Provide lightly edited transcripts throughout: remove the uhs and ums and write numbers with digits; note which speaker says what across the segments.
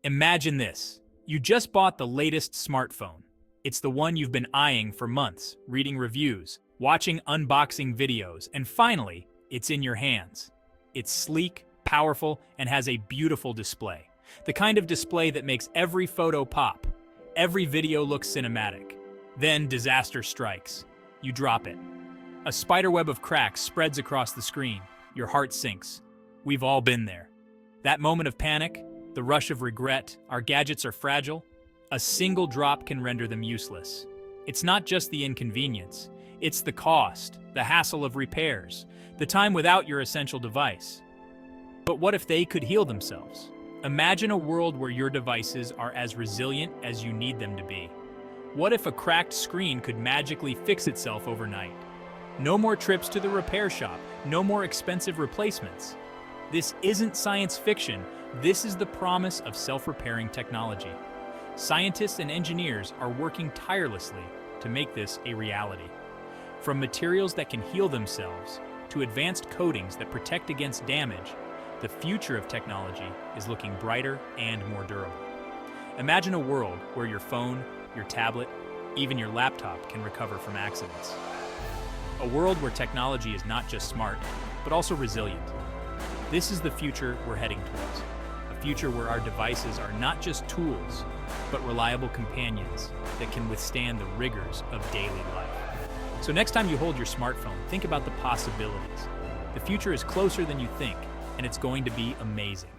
Speaker 1: Imagine this. You just bought the latest smartphone. It's the one you've been eyeing for months, reading reviews, watching unboxing videos, and finally, it's in your hands. It's sleek, powerful, and has a beautiful display. The kind of display that makes every photo pop. Every video looks cinematic. Then disaster strikes. You drop it. A spiderweb of cracks spreads across the screen. Your heart sinks. We've all been there. That moment of panic, the rush of regret, our gadgets are fragile. A single drop can render them useless. It's not just the inconvenience. It's the cost, the hassle of repairs, the time without your essential device. But what if they could heal themselves? Imagine a world where your devices are as resilient as you need them to be. What if a cracked screen could magically fix itself overnight? No more trips to the repair shop, no more expensive replacements. This isn't science fiction, this is the promise of self-repairing technology. Scientists and engineers are working tirelessly to make this a reality. From materials that can heal themselves to advanced coatings that protect against damage, the future of technology is looking brighter and more durable. Imagine a world where your phone, your tablet, even your laptop can recover from accidents. A world where technology is not just smart, but also resilient. This is the future we're heading towards. A future where our devices are not just tools, but reliable companions that can withstand the rigors of daily life. So next time you hold your smartphone, think about the possibilities. The future is closer than you think, and it's going to be amazing.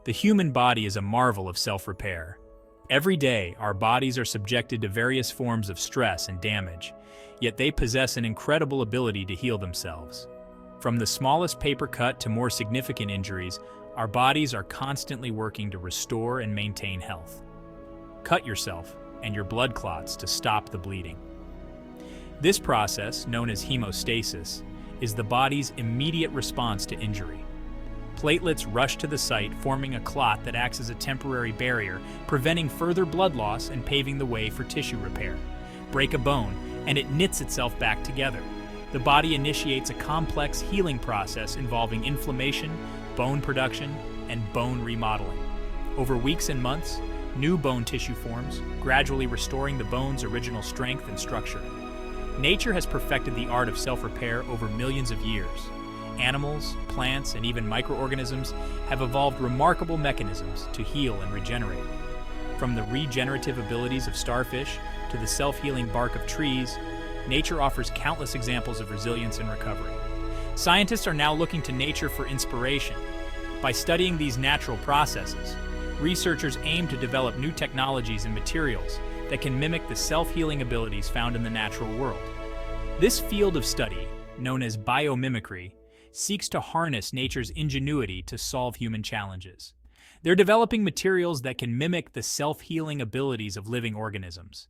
Speaker 1: The human body is a marvel of self-repair. Every day, our bodies are subjected to various forms of stress and damage, yet they possess an incredible ability to heal themselves. From the smallest paper cut to more significant injuries, our bodies are constantly working to restore and maintain health. Cut yourself and your blood clots to stop the bleeding. This process, known as hemostasis, is the body's immediate response to injury. Platelets rush to the site, forming a clot that acts as a temporary barrier, preventing further blood loss and paving the way for tissue repair. Break a bone, and it knits itself back together. The body initiates a complex healing process involving inflammation, bone production, and bone remodeling. Over weeks and months, new bone tissue forms, gradually restoring the bone's original strength and structure. Nature has perfected the art of self-repair over millions of years. Animals, plants, and even microorganisms have evolved remarkable mechanisms to heal and regenerate. From the regenerative abilities of starfish to the self-healing bark of trees, nature offers countless examples of resilience and recovery. Scientists are now looking to nature for inspiration. By studying these natural processes, researchers aim to develop new technologies and materials that can mimic the self-healing abilities found in the natural world. This field of study, known as biomimicry, seeks to harness nature's ingenuity to solve human challenges. They're developing materials that can mimic the self-healing abilities of living organisms.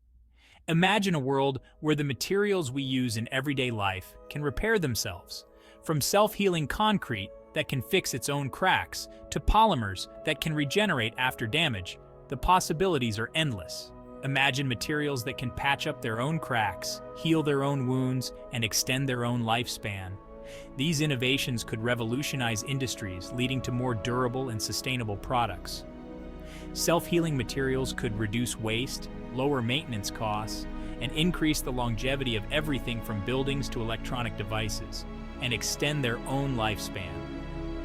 Speaker 1: Imagine a world where the materials we use in everyday life can repair themselves, from self-healing concrete that can fix its own cracks to polymers that can regenerate after damage. The possibilities are endless. Imagine materials that can patch up their own cracks, heal their own wounds, and extend their own lifespan. These innovations could revolutionize industries, leading to more durable and sustainable products. Self-healing materials could reduce waste, lower maintenance costs, and increase the longevity of everything from buildings to electronic devices, and extend their own lifespan.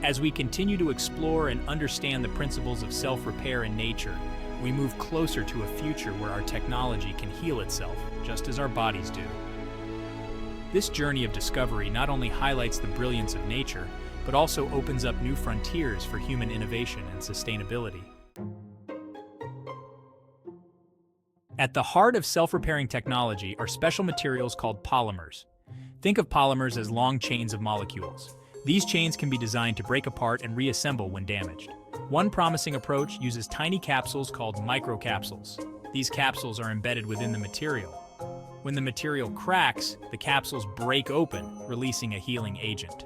Speaker 1: As we continue to explore and understand the principles of self-repair in nature, we move closer to a future where our technology can heal itself, just as our bodies do. This journey of discovery not only highlights the brilliance of nature, but also opens up new frontiers for human innovation and sustainability. At the heart of self-repairing technology are special materials called polymers. Think of polymers as long chains of molecules. These chains can be designed to break apart and reassemble when damaged. One promising approach uses tiny capsules called microcapsules. These capsules are embedded within the material. When the material cracks, the capsules break open, releasing a healing agent.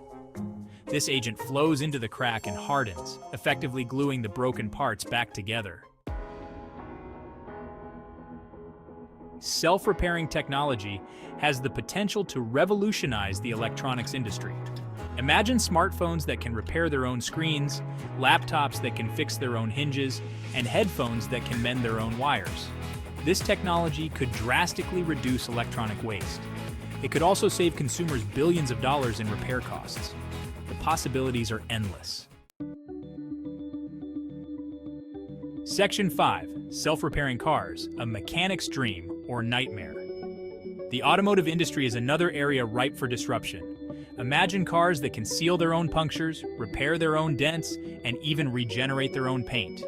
Speaker 1: This agent flows into the crack and hardens, effectively gluing the broken parts back together. Self-repairing technology has the potential to revolutionize the electronics industry. Imagine smartphones that can repair their own screens, laptops that can fix their own hinges, and headphones that can mend their own wires. This technology could drastically reduce electronic waste. It could also save consumers billions of dollars in repair costs. The possibilities are endless. Section 5. Self-repairing cars, a mechanic's dream or nightmare. The automotive industry is another area ripe for disruption. Imagine cars that can seal their own punctures, repair their own dents, and even regenerate their own paint.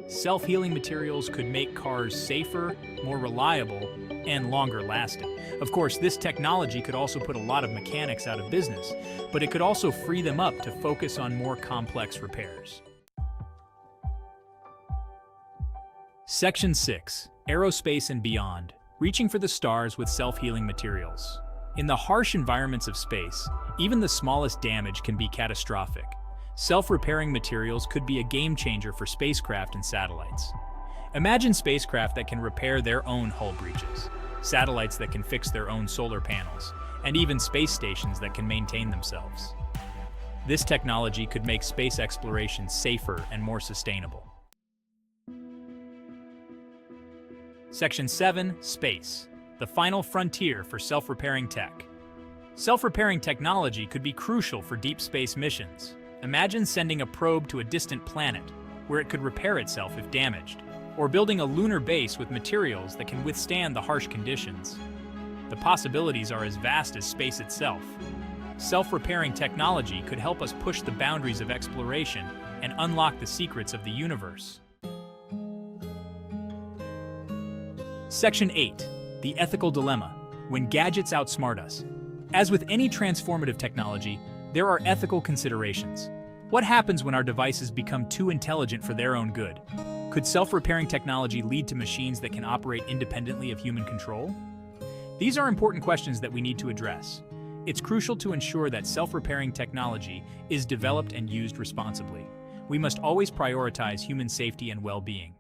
Speaker 1: Self-healing materials could make cars safer, more reliable, and longer lasting. Of course, this technology could also put a lot of mechanics out of business, but it could also free them up to focus on more complex repairs. Section 6. Aerospace and beyond, reaching for the stars with self-healing materials. In the harsh environments of space, even the smallest damage can be catastrophic. Self-repairing materials could be a game changer for spacecraft and satellites. Imagine spacecraft that can repair their own hull breaches, satellites that can fix their own solar panels, and even space stations that can maintain themselves. This technology could make space exploration safer and more sustainable. Section 7. Space, the final frontier for self-repairing tech. Self-repairing technology could be crucial for deep space missions. Imagine sending a probe to a distant planet, where it could repair itself if damaged, or building a lunar base with materials that can withstand the harsh conditions. The possibilities are as vast as space itself. Self-repairing technology could help us push the boundaries of exploration and unlock the secrets of the universe. Section 8. The ethical dilemma, when gadgets outsmart us. As with any transformative technology, there are ethical considerations. What happens when our devices become too intelligent for their own good? Could self-repairing technology lead to machines that can operate independently of human control? These are important questions that we need to address. It's crucial to ensure that self-repairing technology is developed and used responsibly. We must always prioritize human safety and well-being.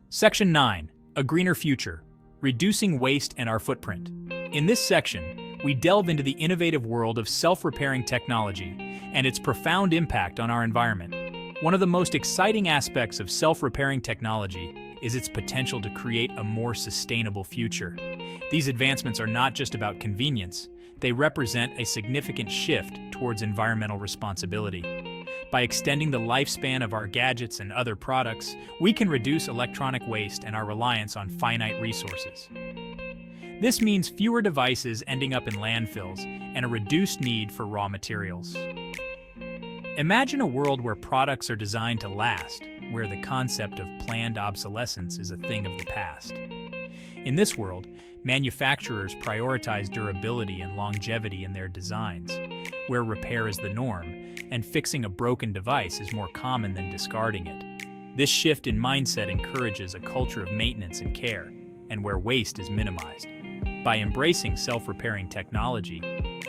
Speaker 1: Section 9. A greener future, reducing waste and our footprint. In this section, we delve into the innovative world of self-repairing technology and its profound impact on our environment. One of the most exciting aspects of self-repairing technology is its potential to create a more sustainable future. These advancements are not just about convenience, they represent a significant shift towards environmental responsibility. By extending the lifespan of our gadgets and other products, we can reduce electronic waste and our reliance on finite resources. This means fewer devices ending up in landfills and a reduced need for raw materials. Imagine a world where products are designed to last, where the concept of planned obsolescence is a thing of the past. In this world, manufacturers prioritize durability and longevity in their designs, where repair is the norm, and fixing a broken device is more common than discarding it. This shift in mindset encourages a culture of maintenance and care, and where waste is minimized. By embracing self-repairing technology,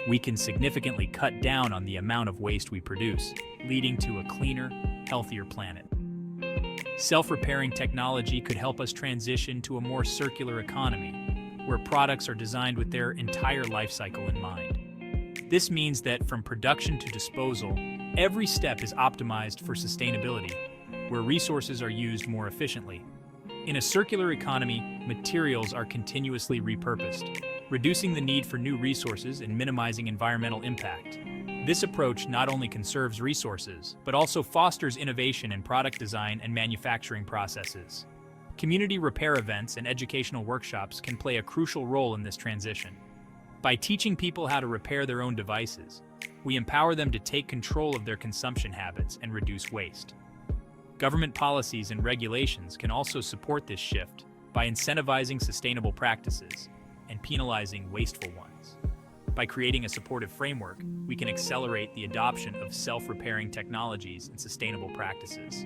Speaker 1: we can significantly cut down on the amount of waste we produce, leading to a cleaner, healthier planet. Self-repairing technology could help us transition to a more circular economy, where products are designed with their entire life cycle in mind. This means that from production to disposal, every step is optimized for sustainability, where resources are used more efficiently. In a circular economy, materials are continuously repurposed, reducing the need for new resources and minimizing environmental impact. This approach not only conserves resources, but also fosters innovation in product design and manufacturing processes. Community repair events and educational workshops can play a crucial role in this transition. By teaching people how to repair their own devices, we empower them to take control of their consumption habits and reduce waste. Government policies and regulations can also support this shift by incentivizing sustainable practices and penalizing wasteful ones. By creating a supportive framework, we can accelerate the adoption of self-repairing technologies and sustainable practices.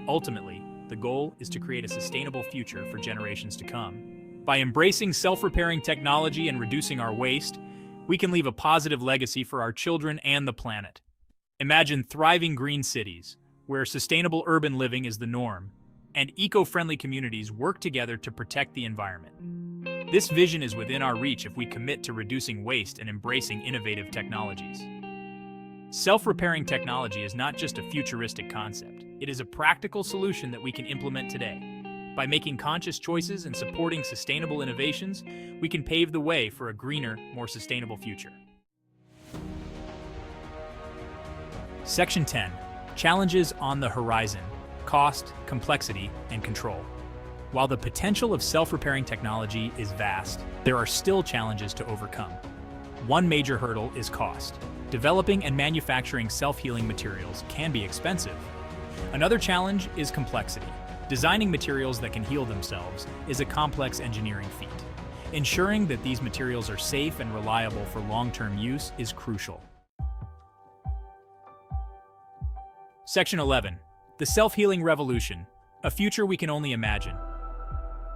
Speaker 1: Ultimately, the goal is to create a sustainable future for generations to come. By embracing self-repairing technology and reducing our waste, we can leave a positive legacy for our children and the planet. Imagine thriving green cities, where sustainable urban living is the norm, and eco-friendly communities work together to protect the environment. This vision is within our reach if we commit to reducing waste and embracing innovative technologies. Self-repairing technology is not just a futuristic concept. It is a practical solution that we can implement today. By making conscious choices and supporting sustainable innovations, we can pave the way for a greener, more sustainable future. Section 10. Challenges on the horizon: cost, complexity, and control. While the potential of self-repairing technology is vast, there are still challenges to overcome. One major hurdle is cost. Developing and manufacturing self-healing materials can be expensive. Another challenge is complexity. Designing materials that can heal themselves is a complex engineering feat. Ensuring that these materials are safe and reliable for long-term use is crucial. Section 11. The self-healing revolution, a future we can only imagine.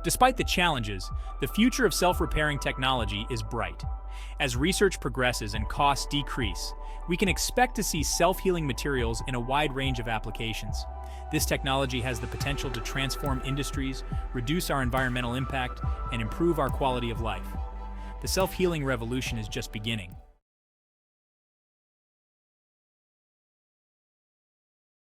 Speaker 1: Despite the challenges, the future of self-repairing technology is bright. As research progresses and costs decrease, we can expect to see self-healing materials in a wide range of applications. This technology has the potential to transform industries, reduce our environmental impact, and improve our quality of life. The self-healing revolution is just beginning.